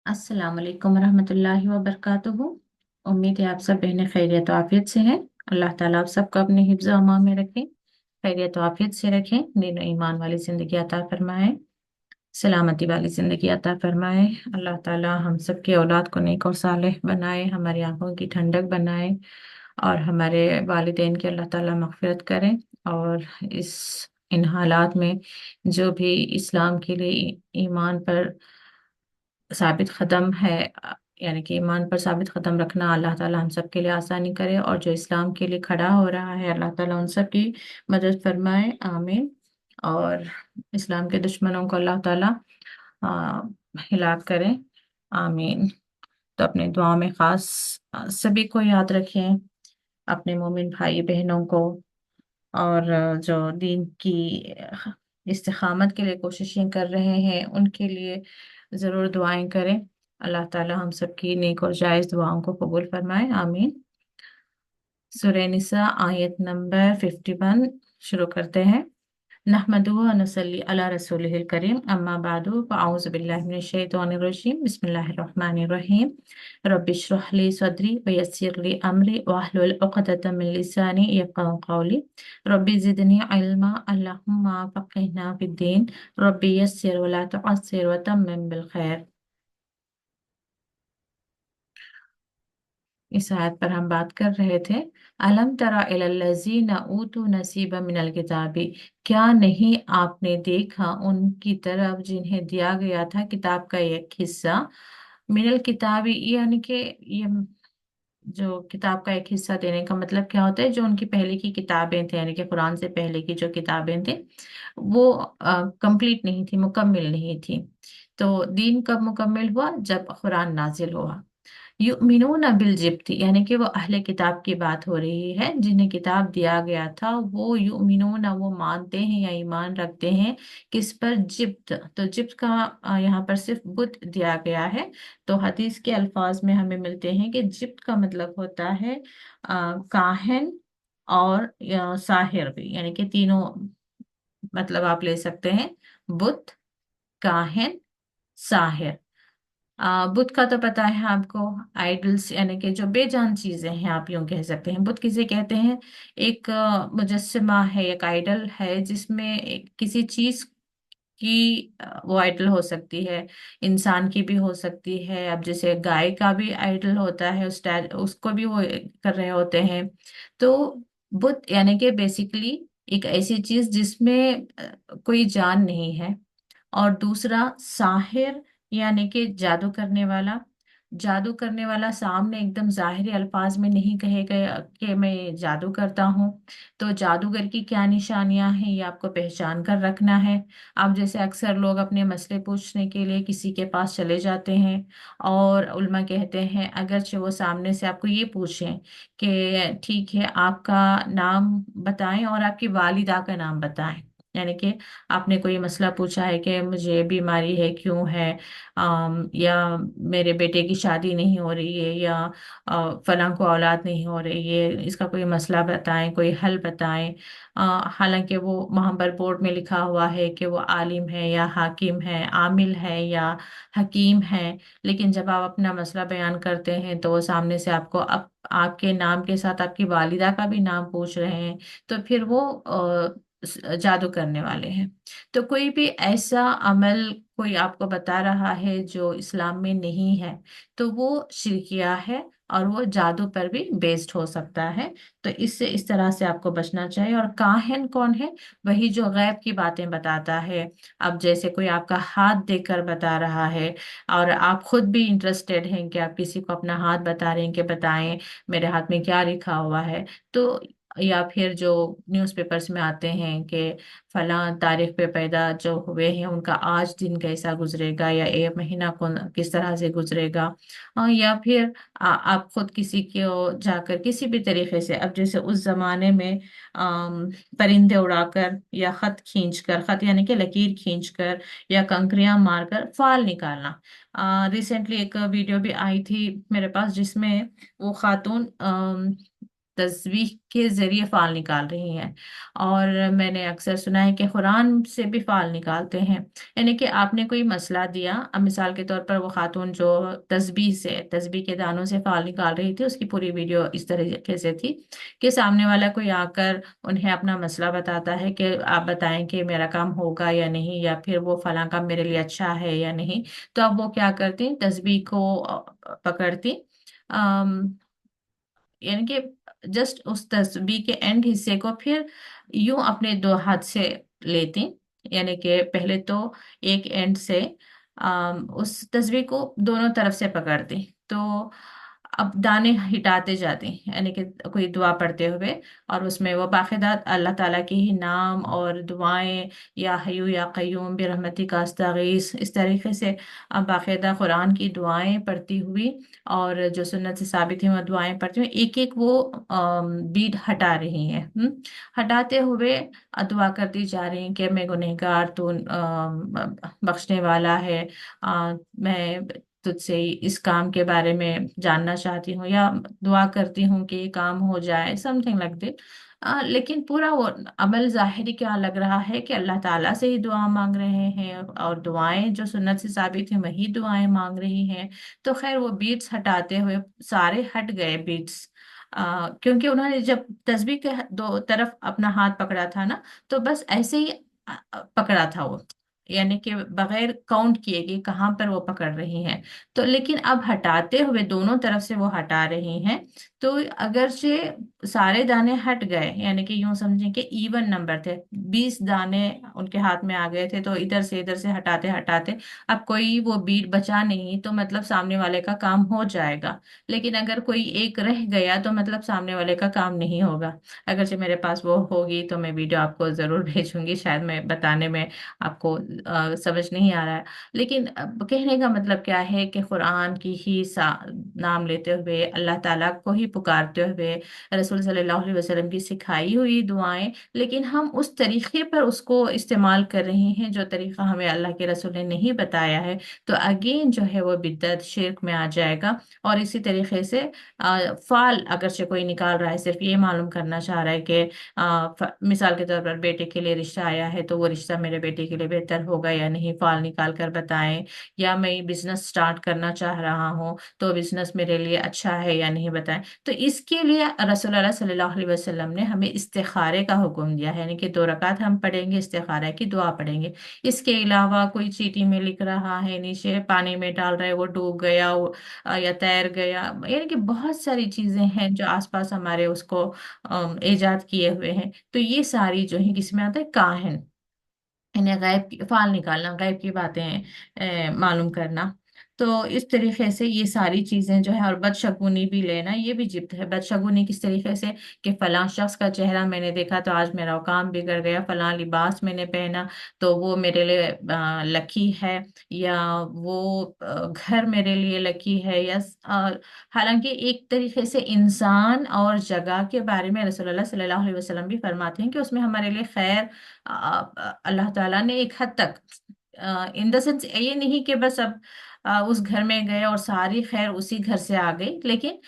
अस्सलाम वालेकुम रहमतुल्लाहि व बरकातुहू। उम्मीद है आप सब बहनें खैरियत और आफियत से हैं। अल्लाह ताला आप सबको अपने हिफ्ज़ और अमान में रखें, खैरियत और आफियत से रखें, दीन और ईमान वाली ज़िंदगी अता फरमाए, सलामती वाली ज़िंदगी अता फरमाए। अल्लाह ताला हम सब की औलाद को नेक और सालेह बनाए, हमारी आंखों की ठंडक बनाए और हमारे वालिदैन की अल्लाह ताला मग़फ़िरत करें। और इस इन हालात में जो भी इस्लाम के लिए ईमान पर साबित कदम है, यानी कि ईमान पर साबित कदम रखना, अल्लाह ताला हम सब के लिए आसानी करे। और जो इस्लाम के लिए खड़ा हो रहा है, अल्लाह ताला उन सब की मदद फरमाए, आमीन। और इस्लाम के दुश्मनों को अल्लाह ताला आ, हिलाक करे, आमीन। तो अपने दुआ में खास सभी को याद रखें, अपने मोमिन भाई बहनों को। और जो दीन की इस्तिकामत के लिए कोशिशें कर रहे हैं उनके लिए ज़रूर दुआएं करें। अल्लाह ताला हम सबकी नेक और जायज़ दुआओं को कबूल फरमाए, आमीन। सूरह निसा आयत नंबर 51 शुरू करते हैं। नहमदुहु व नसल्ली अला रसूलिहिल करीम, अम्मा बादु, फ़अऊज़ु बिल्लाहि मिनश शैतानिर रजीम, बिस्मिल्लाहिर रहमानिर रहीम। रब्बिश्रह ली सदरी व यस्सिर ली अमरी वहलुल उक़दतम मिन लिसानी यफ़क़हू क़ौली। रब्बि ज़िदनी इल्मा, अल्लाहुम्मा फ़क़्हिना फ़िद्दीन। रब्बि यस्सिर व ला तुअस्सिर व तम्मिम बिल खैर। इस आयत पर हम बात कर रहे थे। अलम तरा इलल्लज़ीना ऊतू नसीबा मिनल किताबी, क्या नहीं आपने देखा उनकी तरफ जिन्हें दिया गया था किताब का एक हिस्सा। मिनल किताबी यानी कि ये जो किताब का एक हिस्सा देने का मतलब क्या होता है, जो उनकी पहले की किताबें थी, यानी कि कुरान से पहले की जो किताबें थी वो कंप्लीट नहीं थी, मुकम्मिल नहीं थी। तो दीन कब मुकम्मिल हुआ? जब कुरान नाजिल हुआ। युमिनून बिल जिब्ती, यानी कि वो अहले किताब की बात हो रही है, जिन्हें किताब दिया गया था। वो युमिनून, वो मानते हैं या ईमान रखते हैं किस पर? जिब्त। तो जिब्त का यहाँ पर सिर्फ बुत दिया गया है। तो हदीस के अल्फाज में हमें मिलते हैं कि जिब्त का मतलब होता है काहिन और साहिर भी, यानी कि तीनों मतलब आप ले सकते हैं, बुत, काहिन, साहिर। बुत का तो पता है आपको, आइडल्स यानी कि जो बेजान चीजें हैं, आप यूं कह सकते हैं। बुत किसे कहते हैं? एक मुजस्समा है, एक आइडल है जिसमें किसी चीज की वो आइडल हो सकती है, इंसान की भी हो सकती है। अब जैसे गाय का भी आइडल होता है, उसको भी वो कर रहे होते हैं। तो बुत यानी कि बेसिकली एक ऐसी चीज जिसमें कोई जान नहीं है। और दूसरा साहिर, यानी कि जादू करने वाला। जादू करने वाला सामने एकदम जाहिर अल्फाज में नहीं कहेगा कि मैं जादू करता हूँ। तो जादूगर की क्या निशानियां हैं, ये आपको पहचान कर रखना है। अब जैसे अक्सर लोग अपने मसले पूछने के लिए किसी के पास चले जाते हैं, और उल्मा कहते हैं अगरचे वो सामने से आपको ये पूछें कि ठीक है आपका नाम बताएं और आपकी वालिदा का नाम बताएं, यानी कि आपने कोई मसला पूछा है कि मुझे बीमारी है, क्यों है, या मेरे बेटे की शादी नहीं हो रही है, या फलां को औलाद नहीं हो रही है, इसका कोई मसला बताएं, कोई हल बताएं। हालांकि वो वहां पर बोर्ड में लिखा हुआ है कि वो आलिम है या हाकिम है, आमिल है या हकीम है, लेकिन जब आप अपना मसला बयान करते हैं तो वो सामने से आपको आपके नाम के साथ आपकी वालिदा का भी नाम पूछ रहे हैं, तो फिर वो जादू करने वाले हैं। तो कोई भी ऐसा अमल कोई आपको बता रहा है जो इस्लाम में नहीं है, तो वो शिरकिया है और वो जादू पर भी बेस्ड हो सकता है। तो इससे इस तरह से आपको बचना चाहिए। और काहिन कौन है? वही जो गैब की बातें बताता है। अब जैसे कोई आपका हाथ देखकर बता रहा है और आप खुद भी इंटरेस्टेड हैं कि आप किसी को अपना हाथ बता रहे हैं कि बताएं मेरे हाथ में क्या लिखा हुआ है। तो या फिर जो न्यूज़पेपर्स में आते हैं कि फलां तारीख पे पैदा जो हुए हैं उनका आज दिन कैसा गुजरेगा, या एक महीना कौन किस तरह से गुजरेगा। या फिर आप खुद किसी को जाकर किसी भी तरीके से, अब जैसे उस जमाने में परिंदे उड़ाकर या खत खींचकर, खत यानी कि लकीर खींचकर या कंकरियां मारकर फाल निकालना। रिसेंटली एक वीडियो भी आई थी मेरे पास जिसमें वो खातून तस्बीह के जरिए फाल निकाल रही हैं। और मैंने अक्सर सुना है कि कुरान से भी फाल निकालते हैं। यानी कि आपने कोई मसला दिया, अब मिसाल के तौर पर वो खातून जो तस्बीह के दानों से फाल निकाल रही थी, उसकी पूरी वीडियो इस तरीके से थी कि सामने वाला कोई आकर उन्हें अपना मसला बताता है कि आप बताएं कि मेरा काम होगा या नहीं, या फिर वो फलां काम मेरे लिए अच्छा है या नहीं। तो अब वो क्या करती, तस्बीह को पकड़ती, यानी कि जस्ट उस तस्बीह के एंड हिस्से को फिर यूं अपने दो हाथ से लेती। यानी कि पहले तो एक एंड से उस तस्बीह को दोनों तरफ से पकड़ती, तो अब दाने हिटाते जाते, यानी कि कोई दुआ पढ़ते हुए, और उसमें वो बाकायदा अल्लाह ताला के ही नाम और दुआएं, या हय्यू या कय्यूम बिरहमतिका अस्तगीस, इस तरीके से अब बाकायदा कुरान की दुआएं पढ़ती हुई, और जो सुन्नत से साबित है वो दुआएं पढ़ती हुई एक एक वो बीट हटा रही हैं। हटाते हुए दुआ करती जा रही हैं कि मैं गुनहगार, तू बख्शने वाला है, मैं तुझसे इस काम के बारे में जानना चाहती हूँ, या दुआ करती हूँ कि ये काम हो जाए, समथिंग लाइक दैट। लेकिन पूरा वो अमल ज़ाहिरी क्या लग रहा है कि अल्लाह ताला से ही दुआ मांग रहे हैं, और दुआएं जो सुन्नत से साबित है वही दुआएं मांग रही हैं। तो खैर वो बीट्स हटाते हुए सारे हट गए बीट्स, क्योंकि उन्होंने जब तस्बीह के दो तरफ अपना हाथ पकड़ा था ना, तो बस ऐसे ही पकड़ा था वो, यानी कि बगैर काउंट किए कि कहाँ पर वो पकड़ रही हैं। तो लेकिन अब हटाते हुए दोनों तरफ से वो हटा रही हैं, तो अगरचे सारे दाने हट गए, यानी कि यूं समझें कि इवन नंबर थे, 20 दाने उनके हाथ में आ गए थे, तो इधर से हटाते हटाते अब कोई वो बीट बचा नहीं, तो मतलब सामने वाले का काम हो जाएगा। लेकिन अगर कोई एक रह गया तो मतलब सामने वाले का काम नहीं होगा। अगरचे मेरे पास वो होगी तो मैं वीडियो आपको जरूर भेजूंगी, शायद मैं बताने में आपको समझ नहीं आ रहा है। लेकिन अब कहने का मतलब क्या है कि कुरान की ही नाम लेते हुए, अल्लाह ताला को ही पुकारते हुए, रसूल सल्लल्लाहु अलैहि वसल्लम की सिखाई हुई दुआएं, लेकिन हम उस तरीके पर उसको इस्तेमाल कर रहे हैं जो तरीका हमें अल्लाह के रसूल ने नहीं बताया है, तो अगेन जो है वो बिद्दत शिर्क में आ जाएगा। और इसी तरीके से फाल अगर से कोई निकाल रहा है, सिर्फ ये मालूम करना चाह रहा है कि मिसाल के तौर पर बेटे के लिए रिश्ता आया है, तो वो रिश्ता मेरे बेटे के लिए बेहतर होगा या नहीं, फाल निकाल कर बताएं। या मैं बिजनेस स्टार्ट करना चाह रहा हूँ, तो बिजनेस मेरे लिए अच्छा है या नहीं, बताएं। तो इसके लिए रसूलुल्लाह सल्लल्लाहु अलैहि वसल्लम ने हमें इस्तिखारे का हुक्म दिया है, यानी कि 2 रकात हम पढ़ेंगे, इस्तिखारा की दुआ पढ़ेंगे। इसके अलावा कोई चीटी में लिख रहा है, नीचे पानी में डाल रहा है, वो डूब गया या तैर गया, यानी कि बहुत सारी चीजें हैं जो आसपास हमारे उसको इजाद किए हुए हैं। तो ये सारी जो है किसमें आता है, काहिन, इन्हें फाल निकालना, गैब की बातें मालूम करना। तो इस तरीके से ये सारी चीजें जो है, और बदशगुनी भी लेना, ये भी जिब्त है। बदशगुनी किस तरीके से कि फलां शख्स का चेहरा मैंने देखा तो आज मेरा काम बिगड़ गया, फलां लिबास मैंने पहना तो वो मेरे लिए लकी है, या वो घर मेरे लिए लकी है, या हालांकि एक तरीके से इंसान और जगह के बारे में रसूलुल्लाह सल्लल्लाहु अलैहि वसल्लम भी फरमाते हैं कि उसमें हमारे लिए खैर अल्लाह ताला ने एक हद तक, इन द सेंस ये नहीं कि बस अब उस घर में गए और सारी खैर उसी घर से आ गई, लेकिन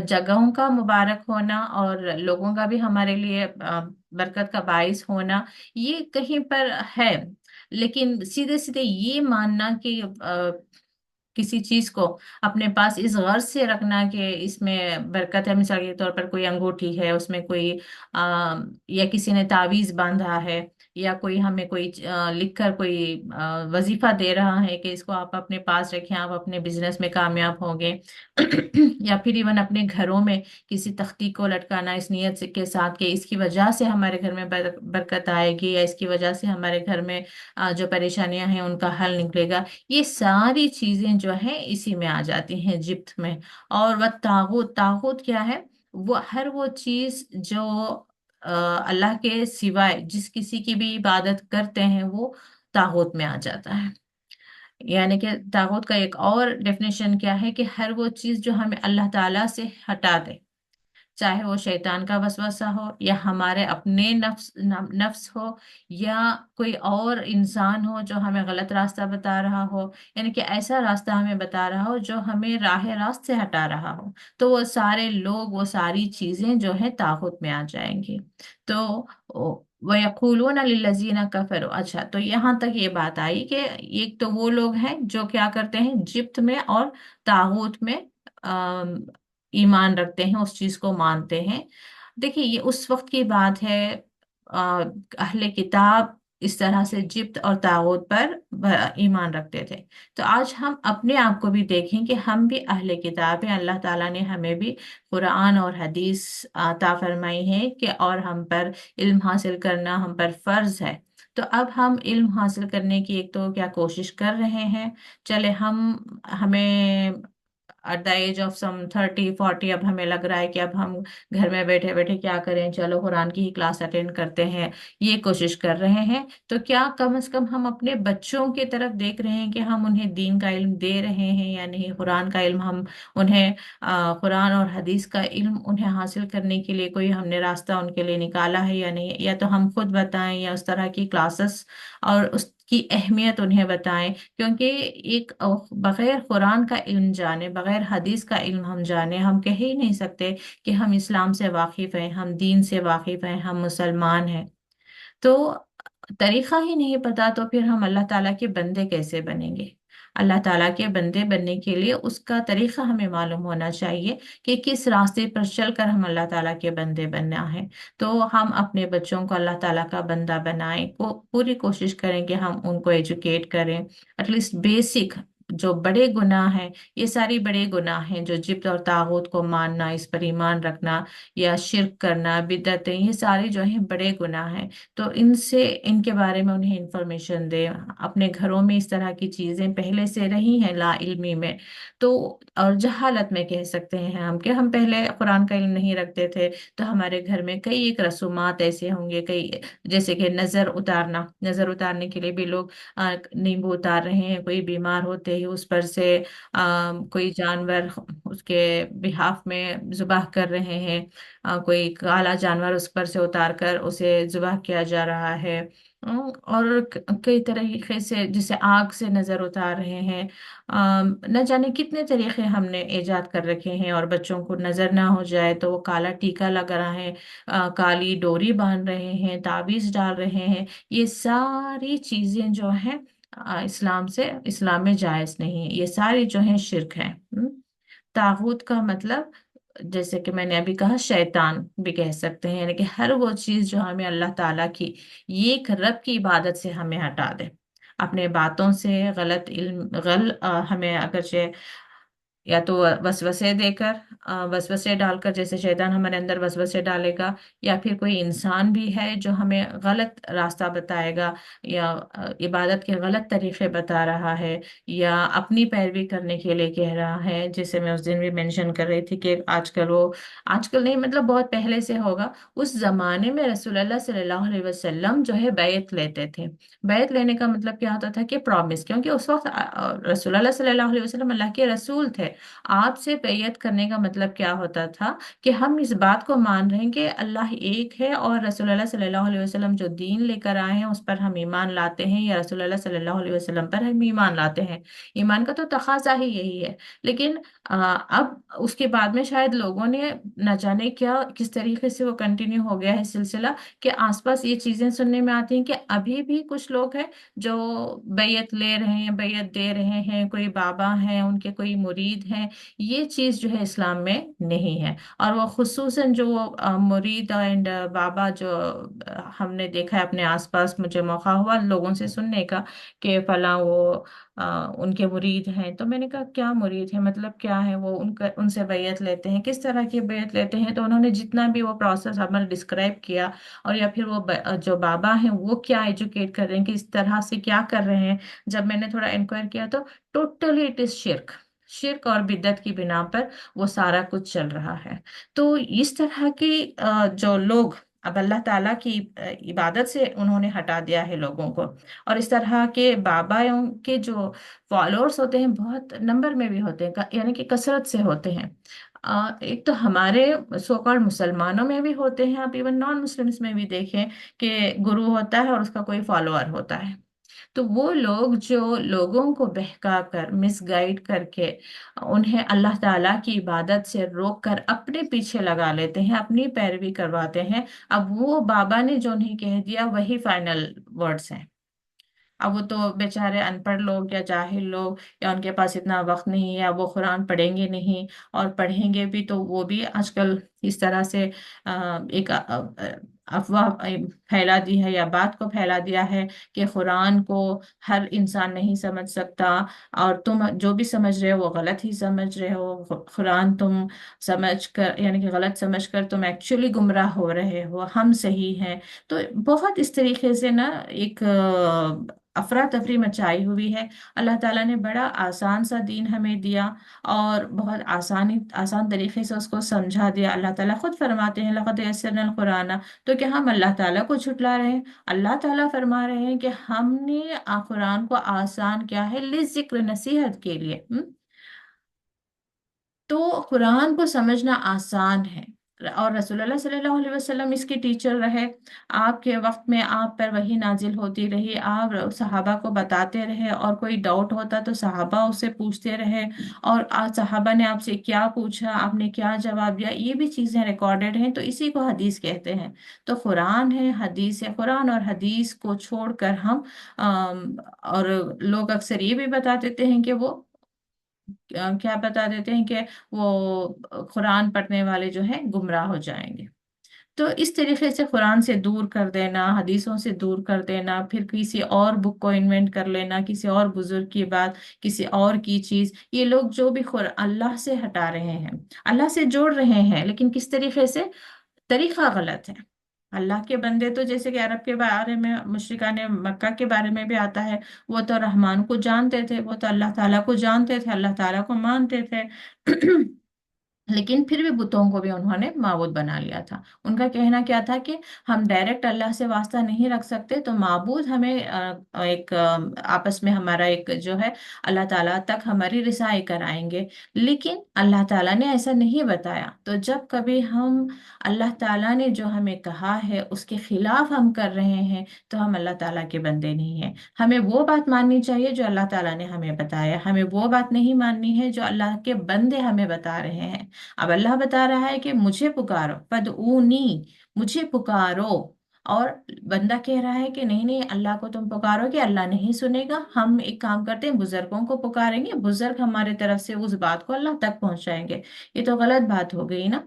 जगहों का मुबारक होना और लोगों का भी हमारे लिए बरकत का बाइस होना, ये कहीं पर है। लेकिन सीधे सीधे ये मानना कि किसी चीज को अपने पास इस गर्ज से रखना कि इसमें बरकत है, मिसाल के तौर पर कोई अंगूठी है उसमें कोई या किसी ने तावीज बांधा है, या कोई हमें कोई लिखकर कोई वजीफा दे रहा है कि इसको आप अपने पास रखें, आप अपने बिजनेस में कामयाब होंगे। या फिर इवन अपने घरों में किसी तख्ती को लटकाना इस नियत के साथ कि इसकी वजह से हमारे घर में बरकत आएगी, या इसकी वजह से हमारे घर में जो परेशानियां हैं उनका हल निकलेगा। ये सारी चीजें जो है इसी में आ जाती हैं, जिब्त में। और वह तागुत, तागुत क्या है, वो हर वो चीज जो अल्लाह के सिवाय जिस किसी की भी इबादत करते हैं वो तागुत में आ जाता है। यानी कि तागुत का एक और डेफिनेशन क्या है कि हर वो चीज जो हमें अल्लाह ताला से हटा दे, चाहे वो शैतान का वसवसा हो या हमारे अपने नफ्स हो या कोई और इंसान हो जो हमें गलत रास्ता बता रहा हो, यानी कि ऐसा रास्ता हमें बता रहा हो जो हमें राह रास्त से हटा रहा हो, तो वो सारे लोग, वो सारी चीजें जो है तागुत में आ जाएंगी। तो वयक़ूलून लिल्लज़ीना कफ़रू, अच्छा तो यहाँ तक ये बात आई कि एक तो वो लोग हैं जो क्या करते हैं, जिब्त में और तागूत में अम, ईमान रखते हैं, उस चीज को मानते हैं। देखिए ये उस वक्त की बात है, अहले किताब इस तरह से जिब्त और तागूत पर ईमान रखते थे। तो आज हम अपने आप को भी देखें कि हम भी अहले किताब हैं। अल्लाह ताला ने हमें भी कुरान और हदीस अता फरमाई है कि और हम पर इल्म हासिल करना हम पर फर्ज है। तो अब हम इल्म हासिल करने की एक तो क्या कोशिश कर रहे हैं। चले हम हमें at the age of some 30-40 अब हमें लग रहा है कि अब हम घर में बैठे बैठे क्या करें, चलो कुरान की ही क्लास अटेंड करते हैं, ये कोशिश कर रहे हैं। तो क्या कम से कम हम अपने बच्चों की तरफ देख रहे हैं कि हम उन्हें दीन का इल्म दे रहे हैं या नहीं, कुरान का इल्म हम उन्हें कुरान और हदीस का इल्म उन्हें हासिल करने के लिए कोई हमने रास्ता उनके लिए निकाला है या नहीं, या तो हम खुद बताएं या उस तरह की क्लासेस और उसकी अहमियत उन्हें बताएं। क्योंकि एक बगैर कुरान का इल्म जाने, बगैर हदीस का इल्म हम जाने, हम कह ही नहीं सकते कि हम इस्लाम से वाकिफ हैं, हम दीन से वाकिफ हैं, हम मुसलमान हैं। तो तरीका ही नहीं पता तो फिर हम अल्लाह ताला के बंदे कैसे बनेंगे। अल्लाह ताला के बंदे बनने के लिए उसका तरीका हमें मालूम होना चाहिए कि किस रास्ते पर चलकर हम अल्लाह ताला के बंदे बनना है। तो हम अपने बच्चों को अल्लाह ताला का बंदा बनाएं, पूरी कोशिश करें कि हम उनको एजुकेट करें, एटलीस्ट बेसिक जो बड़े गुनाह हैं, ये सारी बड़े गुनाह हैं जो जिब्त और तागूत को मानना, इस पर ईमान रखना या शिर्क करना, बिदअतें, ये सारे जो हैं बड़े गुनाह हैं। तो इनसे इनके बारे में उन्हें इंफॉर्मेशन दें। अपने घरों में इस तरह की चीजें पहले से रही हैं ला इल्मी में, तो और जहालत में कह सकते हैं हम कि हम पहले कुरान का इल्म नहीं रखते थे, तो हमारे घर में कई एक रसूमात ऐसे होंगे, कई जैसे कि नजर उतारना, नजर उतारने के लिए भी लोग नींबू उतार रहे हैं, कोई बीमार होते ही उस पर से कोई जानवर उसके बिहाफ में जुबाह कर रहे हैं, कोई काला जानवर उस पर से उतार कर उसे जुबाह किया जा रहा है। और कई तरीके से जिसे आग से नजर उतार रहे हैं। न जाने कितने तरीके हमने इजाद कर रखे हैं, और बच्चों को नजर ना हो जाए तो वो काला टीका लगा रहा है, काली डोरी बांध रहे हैं, ताबीज डाल रहे हैं। ये सारी चीजें जो हैं इस्लाम में जायज नहीं है, ये सारी जो है शिर्क है। तागूत का मतलब जैसे कि मैंने अभी कहा शैतान भी कह सकते हैं, यानी कि हर वो चीज जो हमें अल्लाह ताला की, ये एक रब की इबादत से हमें हटा दे। अपने बातों से गलत इल्म हमें अगर या तो वसवसे देकर, वसवसे डालकर, जैसे शैतान हमारे अंदर वसवसे डालेगा, या फिर कोई इंसान भी है जो हमें गलत रास्ता बताएगा या इबादत के गलत तरीके बता रहा है या अपनी पैरवी करने के लिए कह रहा है। जैसे मैं उस दिन भी मेंशन कर रही थी कि आजकल नहीं मतलब बहुत पहले से होगा, उस जमाने में रसूलुल्लाह सल्लल्लाहु अलैहि वसल्लम जो है बैत लेते थे। बैत लेने का मतलब क्या होता था कि प्रॉमिस, क्योंकि उस वक्त रसूलुल्लाह सल्लल्लाहु अलैहि वसल्लम अल्लाह के रसूल थे। आपसे बैयत करने का मतलब क्या होता था कि हम इस बात को मान रहे हैं कि अल्लाह एक है और रसूलुल्लाह सल्लल्लाहु अलैहि वसल्लम जो दीन लेकर आए हैं उस पर हम ईमान लाते हैं, या रसूलुल्लाह सल्लल्लाहु अलैहि वसल्लम पर हम ईमान लाते हैं। ईमान का तो तकाजा ही यही है। लेकिन अब उसके बाद में शायद लोगों ने न जाने क्या किस तरीके से वो कंटिन्यू हो गया है सिलसिला, कि आसपास ये चीजें सुनने में आती हैं कि अभी भी कुछ लोग हैं जो बैयत ले रहे हैं, बैयत दे रहे हैं, कोई बाबा हैं, उनके कोई मुरीद हैं। ये चीज जो है इस्लाम में नहीं है। और वो खुसूसन जो वो मुरीद एंड बाबा जो हमने देखा है अपने आसपास, मुझे मौका हुआ लोगों से सुनने का कि फला वो उनके मुरीद हैं, तो मैंने कहा क्या मुरीद है, मतलब क्या है वो, उनका उनसे बैयत लेते हैं, किस तरह की बैयत लेते हैं। तो उन्होंने जितना भी वो प्रोसेस अमल डिस्क्राइब किया, और या फिर वो जो बाबा हैं वो क्या एजुकेट कर रहे हैं, किस तरह से क्या कर रहे हैं, जब मैंने थोड़ा इंक्वायर किया तो टोटली इट इज शिर्क। शिर्क और बिदअत की बिना पर वो सारा कुछ चल रहा है। तो इस तरह की जो लोग अब अल्लाह ताला की इबादत से उन्होंने हटा दिया है लोगों को, और इस तरह के बाबाओं के जो फॉलोअर्स होते हैं बहुत नंबर में भी होते हैं, यानी कि कसरत से होते हैं। एक तो हमारे सो कॉल्ड मुसलमानों में भी होते हैं, आप इवन नॉन मुस्लिम्स में भी देखें कि गुरु होता है और उसका कोई फॉलोअर होता है। तो वो लोग जो लोगों को बहका कर मिसगाइड करके उन्हें अल्लाह ताला की इबादत से रोक कर अपने पीछे लगा लेते हैं, अपनी पैरवी करवाते हैं। अब वो बाबा ने जो उन्हें कह दिया वही फाइनल वर्ड्स हैं। अब वो तो बेचारे अनपढ़ लोग या जाहिल लोग, या उनके पास इतना वक्त नहीं है, अब वो कुरान पढ़ेंगे नहीं, और पढ़ेंगे भी तो वो भी आजकल इस तरह से एक अफवाह फैला दी है, या बात को फैला दिया है कि कुरान को हर इंसान नहीं समझ सकता, और तुम जो भी समझ रहे हो वो गलत ही समझ रहे हो। कुरान तुम समझ कर, यानी कि गलत समझ कर तुम एक्चुअली गुमराह हो रहे हो, हम सही हैं। तो बहुत इस तरीके से ना एक अफरा तफरी मचाई हुई है। अल्लाह ताला ने बड़ा आसान सा दीन हमें दिया, और बहुत आसान तरीके से उसको समझा दिया। अल्लाह ताला खुद फरमाते हैं लक़द यस्सरनल कुरान। तो क्या हम अल्लाह ताला को झुटला रहे हैं? अल्लाह ताला फरमा रहे हैं कि हमने कुरान को आसान किया है लिज़िक्र, नसीहत के लिए। तो कुरान को समझना आसान है, और रसूलुल्लाह सल्लल्लाहु अलैहि वसल्लम इसके टीचर रहे। आपके वक्त में आप पर वही नाजिल होती रही, आप सहाबा को बताते रहे, और कोई डाउट होता तो सहाबा उससे पूछते रहे, और आज सहाबा ने आपसे क्या पूछा, आपने क्या जवाब दिया, ये भी चीज़ें रिकॉर्डेड हैं। तो इसी को हदीस कहते हैं। तो कुरान है, हदीस है। कुरान और हदीस को छोड़कर हम और लोग अक्सर ये भी बता देते हैं कि वो क्या बता देते हैं कि वो कुरान पढ़ने वाले जो है गुमराह हो जाएंगे। तो इस तरीके से कुरान से दूर कर देना, हदीसों से दूर कर देना, फिर किसी और बुक को इन्वेंट कर लेना, किसी और बुजुर्ग की बात, किसी और की चीज, ये लोग जो भी अल्लाह से हटा रहे हैं, अल्लाह से जोड़ रहे हैं, लेकिन किस तरीके से? तरीका गलत है। अल्लाह के बंदे तो जैसे कि अरब के बारे में, मुशरिकाने मक्का के बारे में भी आता है, वो तो रहमान को जानते थे, वो तो अल्लाह ताला को जानते थे, अल्लाह ताला को मानते थे। लेकिन फिर भी बुतों को भी उन्होंने माबूद बना लिया था। उनका कहना क्या था कि हम डायरेक्ट अल्लाह से वास्ता नहीं रख सकते, तो माबूद हमें एक आपस में हमारा एक जो है अल्लाह ताला तक हमारी रिसाई कराएंगे। लेकिन अल्लाह ताला ने ऐसा नहीं बताया। तो जब कभी हम अल्लाह ताला ने जो हमें कहा है उसके खिलाफ हम कर रहे हैं, तो हम अल्लाह ताला के बंदे नहीं हैं। हमें वो बात माननी चाहिए जो अल्लाह ताला ने हमें बताया, हमें वो बात नहीं माननी है जो अल्लाह के बंदे हमें बता रहे हैं। अब अल्लाह बता रहा है कि मुझे पुकारो, फदऊनी, मुझे पुकारो, और बंदा कह रहा है कि नहीं नहीं, अल्लाह को तुम पुकारो कि अल्लाह नहीं सुनेगा, हम एक काम करते हैं बुजुर्गों को पुकारेंगे, बुजुर्ग हमारे तरफ से उस बात को अल्लाह तक पहुंचाएंगे। ये तो गलत बात हो गई ना।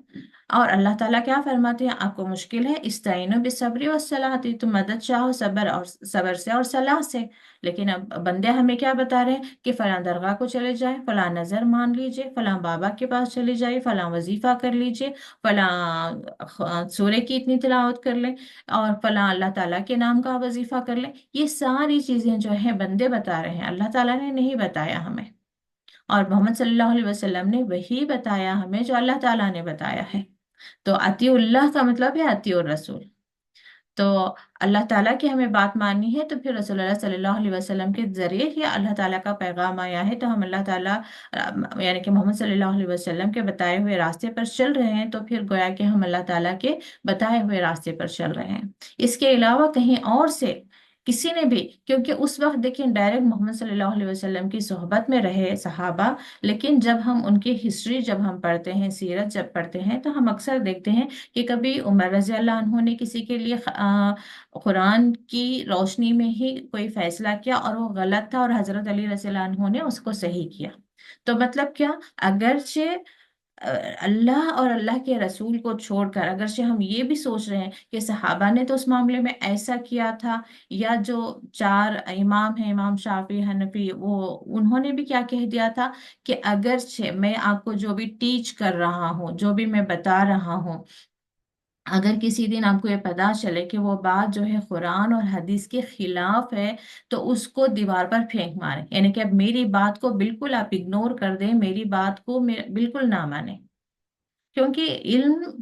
और अल्लाह ताला क्या फरमाते हैं? आपको मुश्किल है, इस्ताइनो बिस्सब्री वस्सलाती, तुम मदद चाहो सबर से और सलाह से। लेकिन अब बंदे हमें क्या बता रहे हैं कि फलां दरगाह को चले जाए, फलां नजर मान लीजिए, फलां बाबा के पास चले जाइए, फलां वजीफा कर लीजिए, फलां सूरह की इतनी तिलावत कर ले, और फलां अल्लाह ताला के नाम का वजीफा कर ले। ये सारी चीजें जो है बंदे बता रहे हैं, अल्लाह ताला ने नहीं बताया हमें। और मोहम्मद सल्लल्लाहु अलैहि वसल्लम ने वही बताया हमें जो अल्लाह ताला ने बताया है। तो अतीउल्लाह का मतलब है अतीउर रसूल। तो अल्लाह ताला की हमें बात माननी है, तो फिर रसूलुल्लाह सल्लल्लाहु अलैहि वसल्लम के जरिए ही अल्लाह ताला का पैगाम आया है, तो हम अल्लाह ताला यानी कि मोहम्मद सल्लल्लाहु अलैहि वसल्लम के बताए हुए रास्ते पर चल रहे हैं, तो फिर गोया कि हम अल्लाह ताला के बताए हुए रास्ते पर चल रहे हैं। इसके अलावा कहीं और से किसी ने भी, क्योंकि उस वक्त देखिए डायरेक्ट मोहम्मद सल्लल्लाहु अलैहि वसल्लम की सोहबत में रहे सहाबा, लेकिन जब हम उनकी हिस्ट्री जब हम पढ़ते हैं, सीरत जब पढ़ते हैं, तो हम अक्सर देखते हैं कि कभी उमर रजी अल्लाह अन्हु ने किसी के लिए कुरान की रोशनी में ही कोई फैसला किया और वो गलत था, और हजरत अली रजी अल्लाह अन्हु ने उसको सही किया। तो मतलब क्या? अगरचे अल्लाह और अल्लाह के रसूल को छोड़कर अगरचे हम ये भी सोच रहे हैं कि सहाबा ने तो उस मामले में ऐसा किया था, या जो चार इमाम हैं, इमाम शाफी, हनफी, वो उन्होंने भी क्या कह दिया था कि अगरचे मैं आपको जो भी टीच कर रहा हूँ, जो भी मैं बता रहा हूँ, अगर किसी दिन आपको ये पता चले कि वो बात जो है कुरान और हदीस के खिलाफ है, तो उसको दीवार पर फेंक मारे, यानी कि अब मेरी बात को बिल्कुल आप इग्नोर कर दें, मेरी बात को बिल्कुल ना माने। क्योंकि इल्म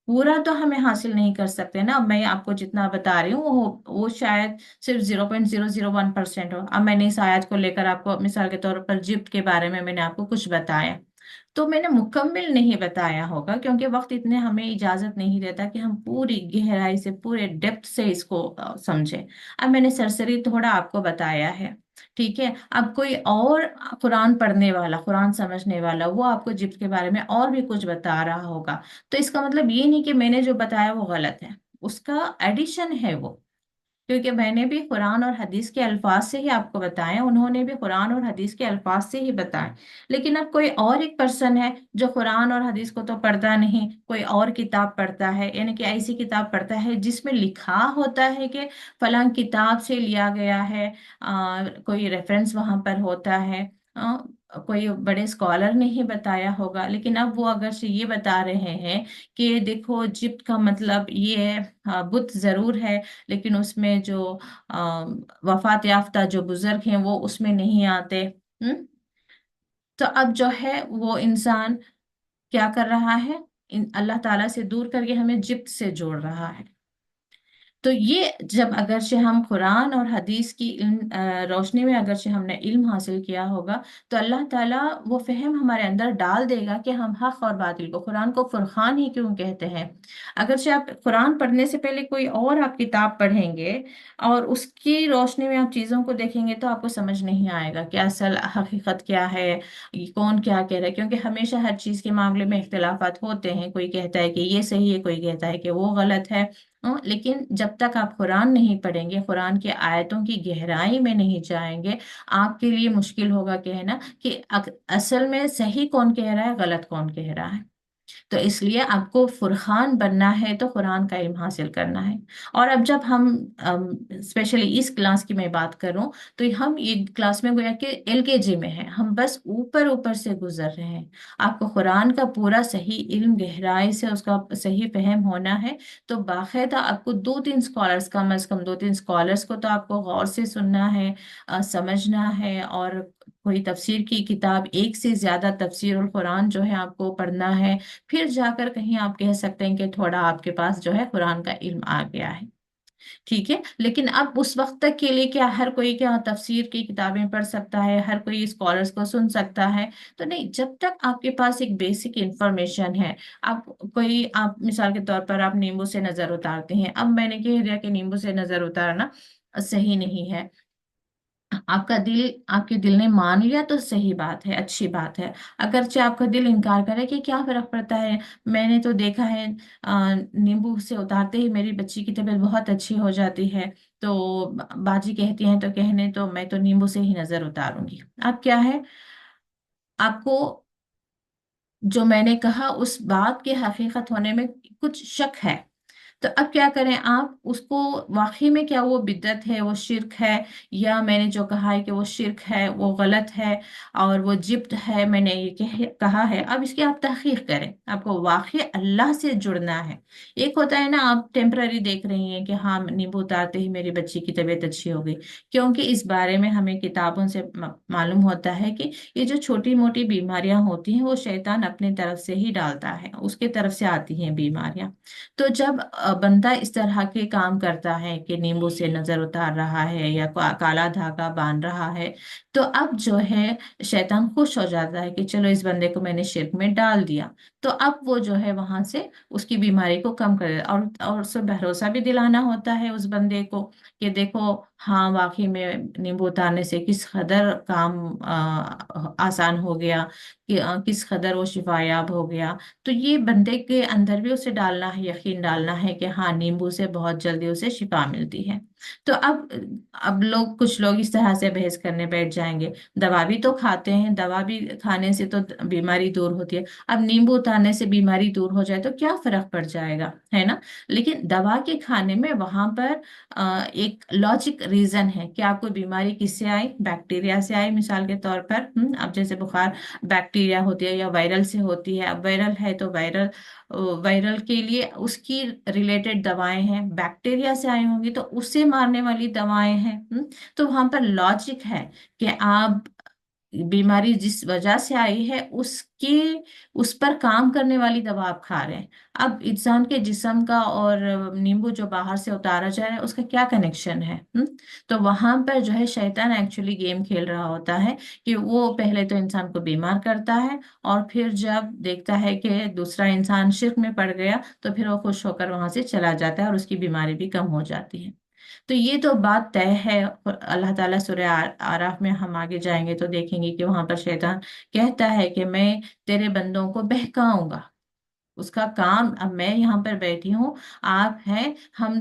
पूरा तो हमें हासिल नहीं कर सकते ना। अब मैं आपको जितना बता रही हूँ वो शायद सिर्फ 0.001% हो। अब मैंने इस आयत को लेकर आपको मिसाल के तौर पर जिब्त के बारे में मैंने आपको कुछ बताया, तो मैंने मुकम्मल नहीं बताया होगा, क्योंकि वक्त इतने हमें इजाजत नहीं देता कि हम पूरी गहराई से, पूरे डेप्थ से इसको समझें। अब मैंने सरसरी थोड़ा आपको बताया है, ठीक है। अब कोई और कुरान पढ़ने वाला, कुरान समझने वाला, वो आपको जिब्त के बारे में और भी कुछ बता रहा होगा, तो इसका मतलब ये नहीं कि मैंने जो बताया वो गलत है, उसका एडिशन है वो। क्योंकि मैंने भी कुरान और हदीस के अल्फाज से ही आपको बताया, उन्होंने भी कुरान और हदीस के अल्फाज से ही बताया। लेकिन अब कोई और एक पर्सन है जो कुरान और हदीस को तो पढ़ता नहीं, कोई और किताब पढ़ता है, यानी कि ऐसी किताब पढ़ता है जिसमें लिखा होता है कि फलां किताब से लिया गया है, कोई रेफरेंस वहां पर होता है, कोई बड़े स्कॉलर ने ही बताया होगा। लेकिन अब वो अगर से ये बता रहे हैं कि देखो जिप्ट का मतलब ये है, बुत जरूर है, लेकिन उसमें जो वफात याफ्ता जो बुजुर्ग हैं वो उसमें नहीं आते। हम्म। तो अब जो है वो इंसान क्या कर रहा है, अल्लाह ताला से दूर करके हमें जिप्त से जोड़ रहा है। तो ये जब अगरचे हम कुरान और हदीस की रोशनी में अगरचे हमने इल्म हासिल किया होगा, तो अल्लाह ताला वो फहम हमारे अंदर डाल देगा कि हम हक और बातिल को, कुरान को फुरकान ही क्यों कहते हैं। अगरचे आप कुरान पढ़ने से पहले कोई और आप किताब पढ़ेंगे और उसकी रोशनी में आप चीज़ों को देखेंगे, तो आपको समझ नहीं आएगा कि असल हकीकत क्या है, ये कौन क्या कह रहा है। क्योंकि हमेशा हर चीज़ के मामले में इख्तिलाफात होते हैं, कोई कहता है कि ये सही है, कोई कहता है कि वो गलत है। लेकिन जब तक आप कुरान नहीं पढ़ेंगे, कुरान की आयतों की गहराई में नहीं जाएंगे, आपके लिए मुश्किल होगा कहना कि असल में सही कौन कह रहा है, गलत कौन कह रहा है। तो इसलिए आपको फुरखान बनना है तो कुरान का इल्म हासिल करना है। और अब जब हम स्पेशली इस क्लास की मैं बात करूं, तो हम ये क्लास में गोया कि एलकेजी में है, हम बस ऊपर ऊपर से गुजर रहे हैं। आपको कुरान का पूरा सही इल्म, गहराई से उसका सही फहम होना है, तो बाकायदा आपको दो तीन स्कॉलर्स, कम अज कम दो तीन स्कॉलर्स को तो आपको गौर से सुनना है, समझना है। और कोई तफसीर की किताब, एक से ज्यादा तफसीर उल कुरान जो है आपको पढ़ना है, फिर जाकर कहीं आप कह सकते हैं कि थोड़ा आपके पास जो है कुरान का इल्म आ गया है। ठीक है। लेकिन अब उस वक्त तक के लिए क्या हर कोई क्या तफसीर की किताबें पढ़ सकता है, हर कोई स्कॉलर्स को सुन सकता है? तो नहीं, जब तक आपके पास एक बेसिक इंफॉर्मेशन है। आप कोई, आप मिसाल के तौर पर आप नींबू से नजर उतारते हैं, अब मैंने कह दिया कि नींबू से नजर उतारना सही नहीं है, आपके दिल ने मान लिया तो सही बात है, अच्छी बात है। अगरचे आपका दिल इनकार करे कि क्या फर्क पड़ता है, मैंने तो देखा है नींबू से उतारते ही मेरी बच्ची की तबीयत बहुत अच्छी हो जाती है, तो बाजी कहती हैं तो कहने, तो मैं तो नींबू से ही नजर उतारूंगी। अब क्या है, आपको जो मैंने कहा उस बात की हकीकत होने में कुछ शक है। तो अब क्या करें, आप उसको वाकई में क्या वो बिदअत है, वो शिरक है, या मैंने जो कहा है कि वो शिरक है, वो गलत है और वो जिब्त है, मैंने ये कहा है। अब इसकी आप तहकीक करें, आपको वाकई अल्लाह से जुड़ना है। एक होता है ना, आप टेम्पररी देख रही हैं कि हाँ नींबू उतारते ही मेरी बच्ची की तबीयत अच्छी हो गई, क्योंकि इस बारे में हमें किताबों से मालूम होता है कि ये जो छोटी मोटी बीमारियां होती हैं वो शैतान अपनी तरफ से ही डालता है, उसके तरफ से आती हैं बीमारियां। तो जब बंदा इस तरह के काम करता है कि नींबू से नजर उतार रहा है या काला धागा बांध रहा है, तो अब जो है शैतान खुश हो जाता है कि चलो इस बंदे को मैंने शिरक में डाल दिया। तो अब वो जो है वहां से उसकी बीमारी को कम कर, और उसे भरोसा भी दिलाना होता है उस बंदे को कि देखो हाँ वाकई में नींबू उतारने से किस कदर काम आसान हो गया, कि किस कदर वो शिफायाब हो गया। तो ये बंदे के अंदर भी उसे डालना है, यकीन डालना है कि हाँ नींबू से बहुत जल्दी उसे शिफा मिलती है। तो अब लोग, कुछ लोग इस तरह से बहस करने बैठ जाएंगे, दवा भी तो खाते हैं, दवा भी खाने से तो बीमारी दूर होती है, अब नींबू उतारने से बीमारी दूर हो जाए तो क्या फर्क पड़ जाएगा, है ना। लेकिन दवा के खाने में वहां पर एक लॉजिक रीजन है कि आपको बीमारी किससे आई, बैक्टीरिया से आई मिसाल के तौर पर। अब जैसे बुखार बैक्टीरिया होती है या वायरल से होती है, अब वायरल है तो वायरल, वायरल के लिए उसकी रिलेटेड दवाएं हैं, बैक्टीरिया से आई होंगी तो उससे मारने वाली दवाएं हैं। तो वहां पर लॉजिक है कि आप बीमारी जिस वजह से आई है उसके उस पर काम करने वाली दवा आप खा रहे हैं। अब इंसान के जिस्म का और नींबू जो बाहर से उतारा जा रहा है उसका क्या कनेक्शन है? तो वहां पर जो है शैतान एक्चुअली गेम खेल रहा होता है कि वो पहले तो इंसान को बीमार करता है, और फिर जब देखता है कि दूसरा इंसान शिर्क में पड़ गया तो फिर वो खुश होकर वहां से चला जाता है और उसकी बीमारी भी कम हो जाती है। तो ये तो बात तय है। और अल्लाह ताला सूरह आराफ में हम आगे जाएंगे तो देखेंगे कि वहां पर शैतान कहता है कि मैं तेरे बंदों को बहकाऊंगा। उसका काम, अब मैं यहाँ पर बैठी हूँ, आप हैं, हम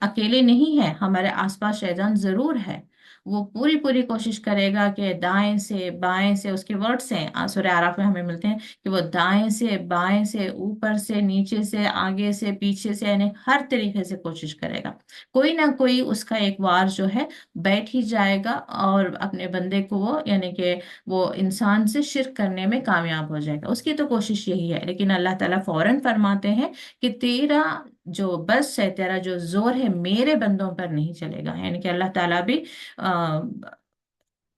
अकेले नहीं हैं, हमारे आसपास शैतान जरूर है। वो पूरी पूरी कोशिश करेगा कि दाएं से बाएं से, उसके वर्ड्स हैं सूरह आराफ में हमें मिलते हैं कि वो दाएं से बाएं से, ऊपर से नीचे से, आगे से पीछे से, यानी हर तरीके से कोशिश करेगा। कोई ना कोई उसका एक वार जो है बैठ ही जाएगा और अपने बंदे को वो, यानी कि वो इंसान से शिर्क करने में कामयाब हो जाएगा। उसकी तो कोशिश यही है, लेकिन अल्लाह ताला फौरन फरमाते हैं कि तेरा जो बस है, तेरा जो जोर है मेरे बंदों पर नहीं चलेगा। यानी कि अल्लाह ताला भी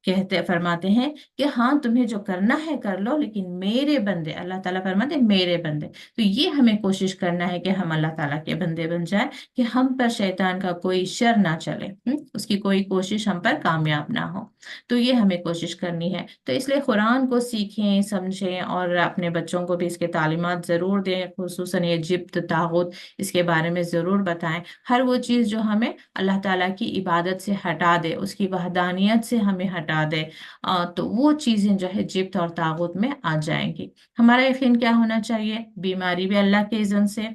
कहते फरमाते हैं कि हाँ तुम्हें जो करना है कर लो, लेकिन मेरे बंदे, अल्लाह ताला फरमाते हैं मेरे बंदे। तो ये हमें कोशिश करना है कि हम अल्लाह ताला के बंदे बन जाए, कि हम पर शैतान का कोई शर ना चले, उसकी कोई कोशिश हम पर कामयाब ना हो। तो ये हमें कोशिश करनी है। तो इसलिए कुरान को सीखें, समझें और अपने बच्चों को भी इसके तालीमात जरूर दें, खुसूसन ये जिब्त तागुत, इसके बारे में जरूर बताएं। हर वो चीज़ जो हमें अल्लाह ताला की इबादत से हटा दे, उसकी वहदानियत से हमें हटा दे, तो वो चीज़ें जो है जिब्त और तागुत में आ जाएंगी। हमारा यकीन क्या होना चाहिए? बीमारी भी अल्लाह के इज़्न से,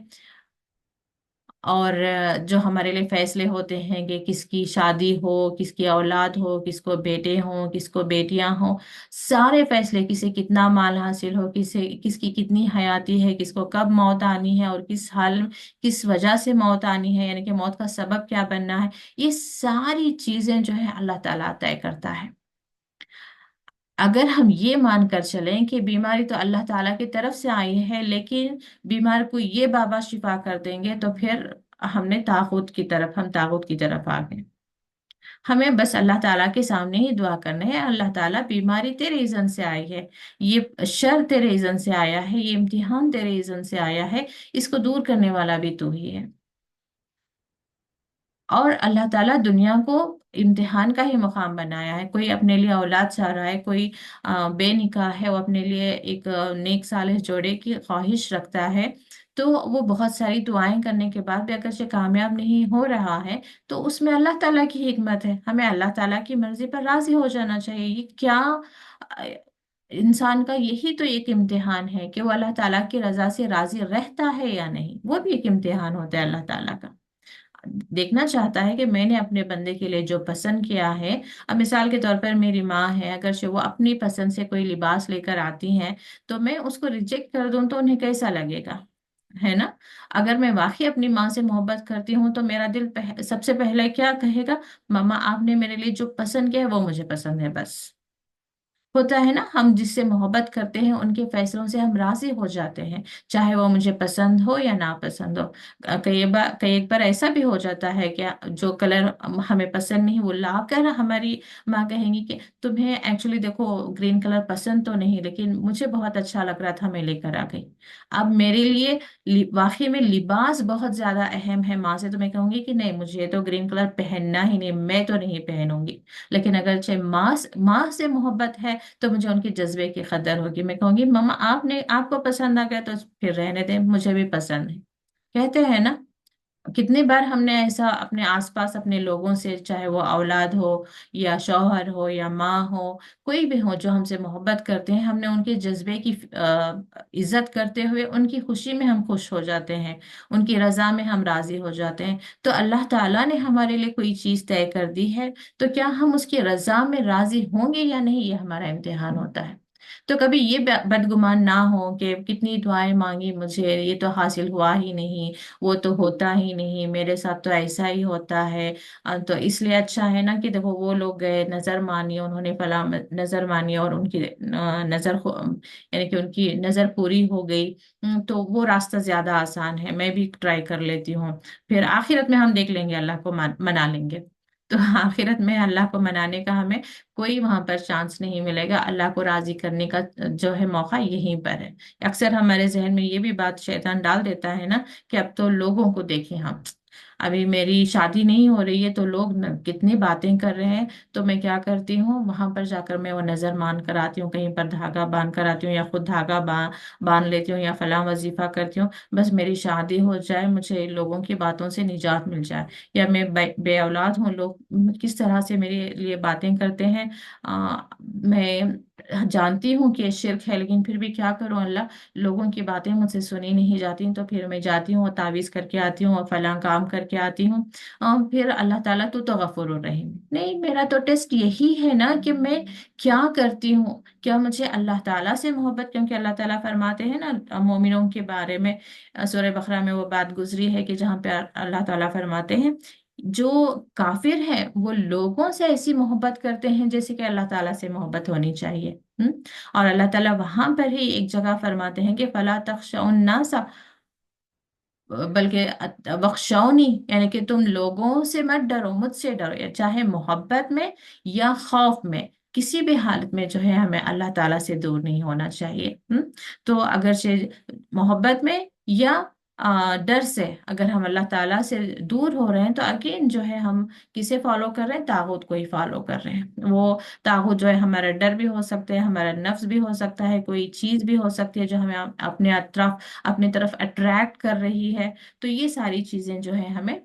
और जो हमारे लिए फैसले होते हैं कि किसकी शादी हो, किसकी औलाद हो, किसको बेटे हों, किसको बेटियां हों, सारे फैसले, किसे कितना माल हासिल हो, किसे किसकी कितनी हयाती है, किसको कब मौत आनी है और किस हाल, किस वजह से मौत आनी है, यानी कि मौत का सबब क्या बनना है, ये सारी चीजें जो है अल्लाह ताला तय करता है। अगर हम ये मानकर चलें कि बीमारी तो अल्लाह ताला की तरफ से आई है, लेकिन बीमार को ये बाबा शिफा कर देंगे, तो फिर हम तागूत की तरफ आ गए। हमें बस अल्लाह ताला के सामने ही दुआ करना है, अल्लाह ताला बीमारी तेरे इज़्न से आई है, ये शर तेरे इज़्न से आया है, ये इम्तिहान तेरे इज़्न से आया है, इसको दूर करने वाला भी तू ही है। और अल्लाह ताला दुनिया को इम्तिहान का ही मुकाम बनाया है। कोई अपने लिए औलाद चाह रहा है, कोई बेनिकाह है, वो अपने लिए एक नेक सालिह जोड़े की ख्वाहिश रखता है, तो वो बहुत सारी दुआएं करने के बाद भी अगर से कामयाब नहीं हो रहा है, तो उसमें अल्लाह ताला की हिकमत है। हमें अल्लाह ताला की मर्जी पर राजी हो जाना चाहिए। ये क्या अ, इंसान का यही तो एक इम्तिहान है कि वो अल्लाह ताला की रजा से राजी रहता है या नहीं, वो भी एक इम्तिहान होता है अल्लाह ताला का। देखना चाहता है कि मैंने अपने बंदे के लिए जो पसंद किया है। अब मिसाल के तौर पर मेरी माँ है, अगर से वो अपनी पसंद से कोई लिबास लेकर आती हैं, तो मैं उसको रिजेक्ट कर दूं तो उन्हें कैसा लगेगा, है ना? अगर मैं वाकई अपनी माँ से मोहब्बत करती हूँ तो मेरा दिल सबसे पहले क्या कहेगा? मम्मा आपने मेरे लिए जो पसंद किया है वो मुझे पसंद है, बस। होता है ना, हम जिससे मोहब्बत करते हैं उनके फैसलों से हम राजी हो जाते हैं, चाहे वो मुझे पसंद हो या ना पसंद हो। कई एक बार ऐसा भी हो जाता है कि जो कलर हमें पसंद नहीं, वो लाकर हमारी माँ कहेंगी कि तुम्हें एक्चुअली देखो ग्रीन कलर पसंद तो नहीं, लेकिन मुझे बहुत अच्छा लग रहा था, मैं लेकर आ गई। अब मेरे लिए वाकई में लिबास बहुत ज्यादा अहम है माँ से, तो मैं कहूंगी कि नहीं, मुझे तो ग्रीन कलर पहनना ही नहीं, मैं तो नहीं पहनूंगी। लेकिन अगर चाहे माँ से मोहब्बत है तो मुझे उनके जज्बे की कदर होगी, मैं कहूंगी मम्मा आपने आपको पसंद आ गया तो फिर रहने दें, मुझे भी पसंद है। कहते हैं ना, कितनी बार हमने ऐसा अपने आसपास अपने लोगों से, चाहे वो औलाद हो या शौहर हो या माँ हो, कोई भी हो जो हमसे मोहब्बत करते हैं, हमने उनके जज्बे की इज्जत करते हुए उनकी खुशी में हम खुश हो जाते हैं, उनकी रजा में हम राजी हो जाते हैं। तो अल्लाह ताला ने हमारे लिए कोई चीज तय कर दी है, तो क्या हम उसकी रजा में राजी होंगे या नहीं, ये हमारा इम्तिहान होता है। तो कभी ये बदगुमान ना हो कि कितनी दुआएं मांगी मुझे, ये तो हासिल हुआ ही नहीं, वो तो होता ही नहीं, मेरे साथ तो ऐसा ही होता है। तो इसलिए अच्छा है ना कि देखो वो लोग गए, नजर मानी, उन्होंने फला नजर मानी और उनकी यानी कि उनकी नजर पूरी हो गई। तो वो रास्ता ज्यादा आसान है, मैं भी ट्राई कर लेती हूँ, फिर आखिरत में हम देख लेंगे, अल्लाह को मना लेंगे। तो आखिरत में अल्लाह को मनाने का हमें कोई वहां पर चांस नहीं मिलेगा। अल्लाह को राजी करने का जो है मौका यहीं पर है। अक्सर हमारे जहन में ये भी बात शैतान डाल देता है ना कि अब तो लोगों को देखें हम, अभी मेरी शादी नहीं हो रही है तो लोग कितनी बातें कर रहे हैं, तो मैं क्या करती हूँ वहां पर जाकर मैं वो नजर मान कर आती हूँ, कहीं पर धागा बांध कर आती हूँ या खुद धागा बांध लेती हूँ या फलां वजीफा करती हूँ, बस मेरी शादी हो जाए, मुझे लोगों की बातों से निजात मिल जाए। या मैं बे औलाद हूँ, लोग किस तरह से मेरे लिए बातें करते हैं, मैं जानती हूँ कि ये शिर्क है, लेकिन फिर भी क्या करूँ अल्लाह, लोगों की बातें मुझसे सुनी नहीं जाती, तो फिर मैं जाती हूँ और तावीज करके आती हूँ और फलां काम करके आती हूँ। फिर अल्लाह ताला तू तो गफूर रहीम, नहीं मेरा तो टेस्ट यही है ना कि मैं क्या करती हूँ, क्या मुझे अल्लाह ताला से मोहब्बत, क्योंकि अल्लाह ताला फरमाते हैं ना मोमिनों के बारे में, सूरह बकरा में वो बात गुजरी है कि जहाँ पे अल्लाह ताला फरमाते हैं जो काफिर हैं वो लोगों से ऐसी मोहब्बत करते हैं जैसे कि अल्लाह ताला से मोहब्बत होनी चाहिए। और अल्लाह ताला वहां पर ही एक जगह फरमाते हैं कि फला तख्शौन नासा, बल्कि बख्शौनी, यानी कि तुम लोगों से मत डरो, मुझसे डरो, या चाहे मोहब्बत में या खौफ में, किसी भी हालत में जो है हमें अल्लाह ताला से दूर नहीं होना चाहिए। तो अगर से मोहब्बत में या डर से अगर हम अल्लाह ताला से दूर हो रहे हैं तो अगेन जो है हम किसे फॉलो कर रहे हैं, तागुत को ही फॉलो कर रहे हैं। वो तागुत जो है हमारा डर भी हो सकता है, हमारा नफ्स भी हो सकता है, कोई चीज भी हो सकती है जो हमें अपने तरफ अट्रैक्ट कर रही है। तो ये सारी चीजें जो है हमें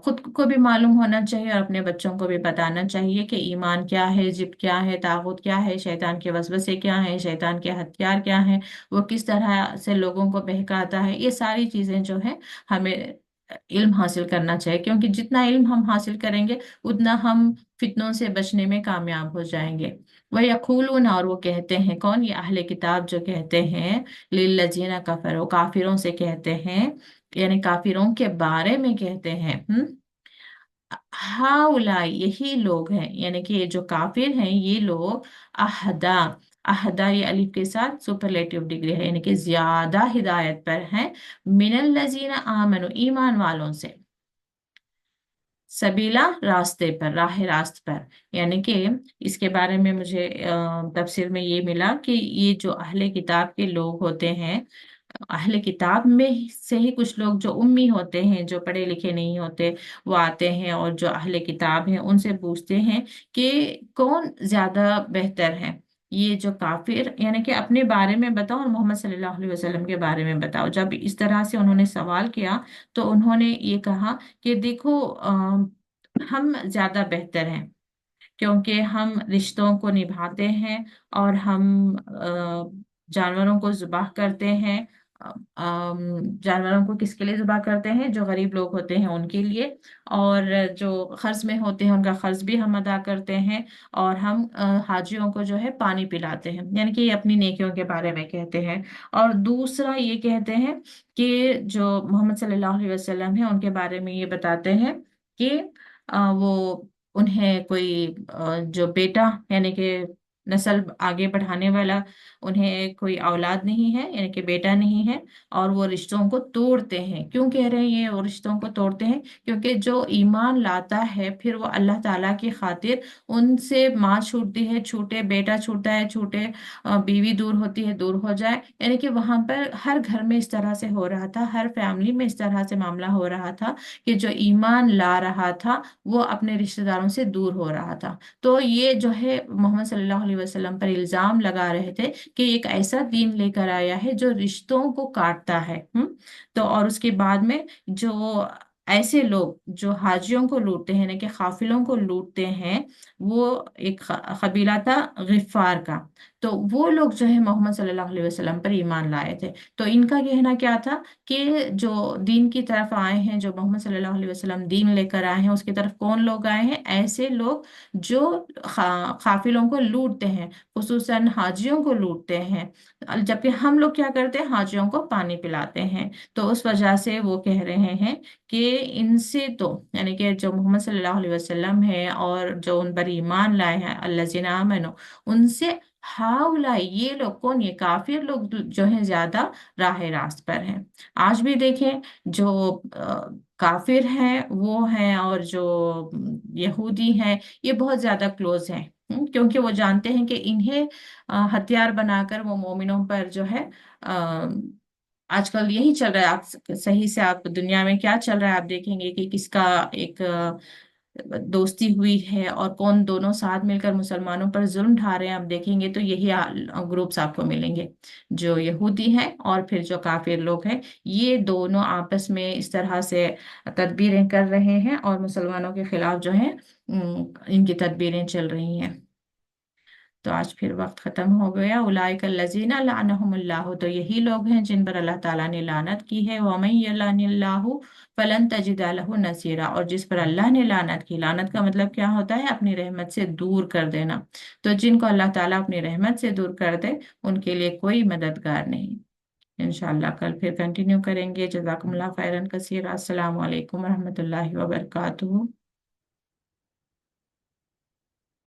खुद को भी मालूम होना चाहिए और अपने बच्चों को भी बताना चाहिए कि ईमान क्या है, जिब क्या है, तागुत क्या है, शैतान के वसवसे क्या है, शैतान के हथियार क्या है, वो किस तरह से लोगों को बहकाता है। ये सारी चीजें जो है हमें इल्म हासिल करना चाहिए, क्योंकि जितना इल्म हम हासिल करेंगे उतना हम फितनों से बचने में कामयाब हो जाएंगे। वह यकूलून, और वो कहते हैं, कौन, ये अहले किताब जो कहते हैं, लिल्लजीना कफरो, काफिरों से कहते हैं, यानी काफिरों के बारे में कहते हैं। हाउलाई, यही लोग हैं, यानी कि ये जो काफिर हैं ये लोग, अहदा, अहदा ये अलिफ के साथ सुपरलेटिव डिग्री है, यानी कि ज्यादा हिदायत पर हैं, मिनल लजीना आमनु, ईमान वालों से, सबीला, रास्ते पर, राह रास्त पर। यानी कि इसके बारे में मुझे तफसीर में ये मिला कि ये जो अहले किताब के लोग होते हैं, अहले किताब में से ही कुछ लोग जो उम्मी होते हैं, जो पढ़े लिखे नहीं होते, वो आते हैं और जो अहले किताब हैं उनसे पूछते हैं कि कौन ज्यादा बेहतर है, ये जो काफिर, यानी कि अपने बारे में बताओ और मोहम्मद सल्लल्लाहु अलैहि वसल्लम के बारे में बताओ। जब इस तरह से उन्होंने सवाल किया तो उन्होंने ये कहा कि देखो हम ज्यादा बेहतर हैं, क्योंकि हम रिश्तों को निभाते हैं और हम जानवरों को ज़ुबाह करते हैं। जानवरों को किसके लिए ज़ुबाह करते हैं, जो गरीब लोग होते हैं उनके लिए, और जो खर्च में होते हैं उनका खर्च भी हम अदा करते हैं, और हम हाजियों को जो है पानी पिलाते हैं, यानी कि ये अपनी नेकियों के बारे में कहते हैं। और दूसरा ये कहते हैं कि जो मोहम्मद सल्लल्लाहु अलैहि वसल्लम है उनके बारे में ये बताते हैं कि वो, उन्हें कोई जो बेटा, यानी कि नस्ल आगे बढ़ाने वाला, उन्हें कोई औलाद नहीं है, यानी कि बेटा नहीं है, और वो रिश्तों को तोड़ते हैं। क्यों कह रहे हैं ये वो रिश्तों को तोड़ते हैं, क्योंकि जो ईमान लाता है फिर वो अल्लाह ताला की खातिर उनसे माँ छूटती है, छूटे बेटा छूटता है, छूटे बीवी दूर होती है, दूर हो जाए, यानी कि वहां पर हर घर में इस तरह से हो रहा था, हर फैमिली में इस तरह से मामला हो रहा था कि जो ईमान ला रहा था वो अपने रिश्तेदारों से दूर हो रहा था। तो ये जो है मोहम्मद सल्लल्लाहु अलैहि वसल्लम पर इल्जाम लगा रहे थे कि एक ऐसा दीन लेकर आया है जो रिश्तों को काटता है। तो और उसके बाद में जो ऐसे लोग जो हाजियों को लूटते हैं, यानी कि काफिलों को लूटते हैं, वो एक कबीला था गिफार का। तो वो लोग जो है मोहम्मद सल्लल्लाहु अलैहि वसल्लम पर ईमान लाए थे। तो इनका कहना क्या था कि जो दीन की तरफ आए हैं, जो मोहम्मद सल्लल्लाहु अलैहि वसल्लम दीन लेकर आए हैं, उसकी तरफ कौन लोग आए हैं, ऐसे लोग जो काफिलों को लूटते हैं, खुसूसन हाजियों को लूटते हैं, जबकि हम लोग क्या करते हैं, हाजियों को पानी पिलाते हैं। तो उस वजह से वो कह रहे हैं कि इनसे तो, यानी कि जो मोहम्मद सल्लल्लाहु अलैहि वसल्लम है और जो उन पर ईमान लाए हैं, अल्लज़ीना आमनू, उनसे हाउलाई, ये लोग कौन? ये काफिर लोग जो है ज्यादा राह रास्त पर हैं। आज भी देखें, जो काफिर हैं वो हैं, और जो यहूदी हैं, ये बहुत ज्यादा क्लोज हैं। क्योंकि वो जानते हैं कि इन्हें हथियार बनाकर वो मोमिनों पर जो है अ, आजकल यही चल रहा है। आप सही से, आप दुनिया में क्या चल रहा है आप देखेंगे कि किसका एक दोस्ती हुई है, और कौन दोनों साथ मिलकर मुसलमानों पर जुल्म ढा रहे हैं। आप देखेंगे तो यही ग्रुप्स आपको मिलेंगे, जो यहूदी हैं और फिर जो काफिर लोग हैं। ये दोनों आपस में इस तरह से तदबीरें कर रहे हैं, और मुसलमानों के खिलाफ जो है इनकी तदबीरें चल रही हैं। तो आज फिर वक्त खत्म हो गया। उलाइक लजीना लानहुमुल्लाह, तो यही लोग हैं जिन पर अल्लाह ताला ने लानत की है। वमन यलानिल्लाहु फलन तजिदा लहु नसीरा, और जिस पर अल्लाह ने लानत की, लानत का मतलब क्या होता है? अपनी रहमत से दूर कर देना। तो जिनको अल्लाह ताला अपनी रहमत से दूर कर दे, उनके लिए कोई मददगार नहीं। इंशाअल्लाह कल फिर कंटिन्यू करेंगे। जज़ाकुमुल्लाह खैरन कसीरा। अस्सलामु अलैकुम रहमतुल्लाहि व बरकातुहू।